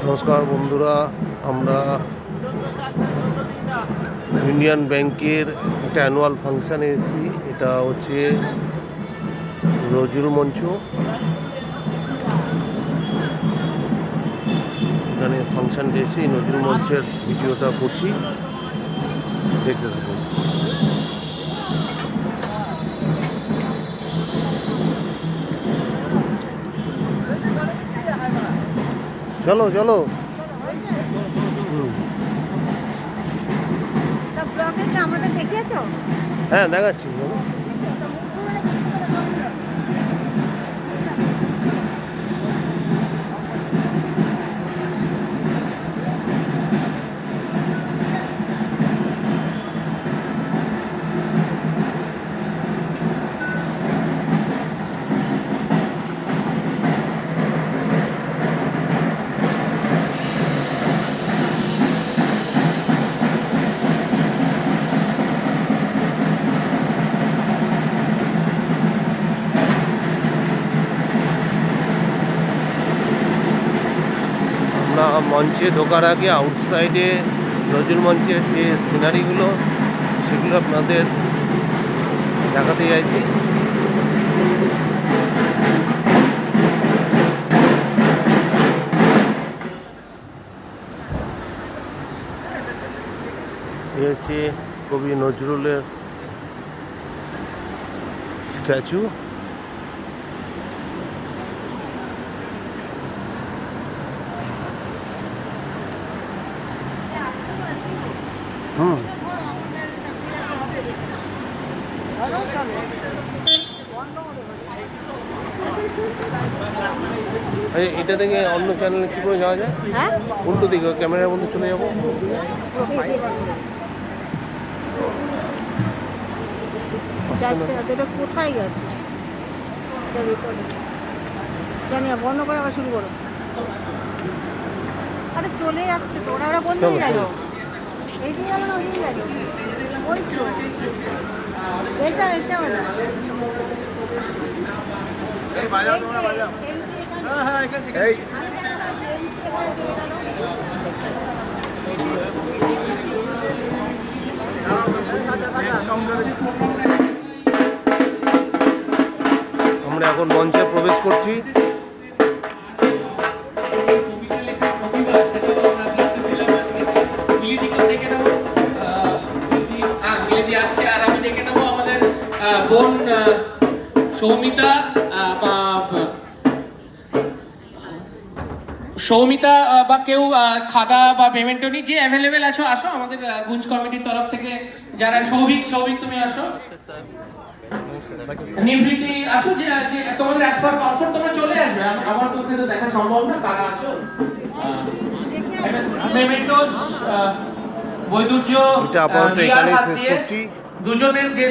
নমস্কার বন্ধুরা, আমরা ইউনিয়ন ব্যাংকের একটা অ্যানুয়াল ফাংশানে এসেছি। এটা হচ্ছে নজরুল মঞ্চ। এখানে ফাংশানটা এসে নজরুল মঞ্চের ভিডিওটা করছি, দেখতে থাকুন। চলো চলো। হ্যাঁ, দেখাচ্ছি। আমরা মঞ্চে ঢোকার আগে আউটসাইডে নজরুল মঞ্চের যে সিনারিগুলো সেগুলো আপনাদের দেখাতে চাইছি। এ হচ্ছে কবি নজরুলের স্ট্যাচু। এটা থেকে অন্য চ্যানেলে কী করে যাওয়া যায়? উল্টো দিকে ক্যামেরার মধ্যে চলে যাবো। কোথায় গেছে জানি না, বন্ধ করে আবার শুরু করো। আরে চলে যাচ্ছে তো, ওরা বন্ধ হয়ে গেল। এই দিয়ে গেল না, ওই দিয়ে গেল। ওই তো এটা এটা ওরা আমরা এখন মঞ্চে প্রবেশ করছি। বোন সৌমিতা বা কেউ খাদা বা পেমেন্ট নি যে অ্যাভেলেবেল আছো, আসো আমাদের গুঞ্জ কমিটির তরফ থেকে। যারা সৌভিক তুমি আসো, নিবৃত্তি আসো, যে তোমাদের অ্যাজ পার কমফর্ট তোমরা চলে আসবে। আমার পক্ষে তো দেখা সম্ভব না, কারা আছো। মেমেন্টোস বৈদুর্য এটা আপাতত এখানেই শেষ করছি। দুজনের যেহেতু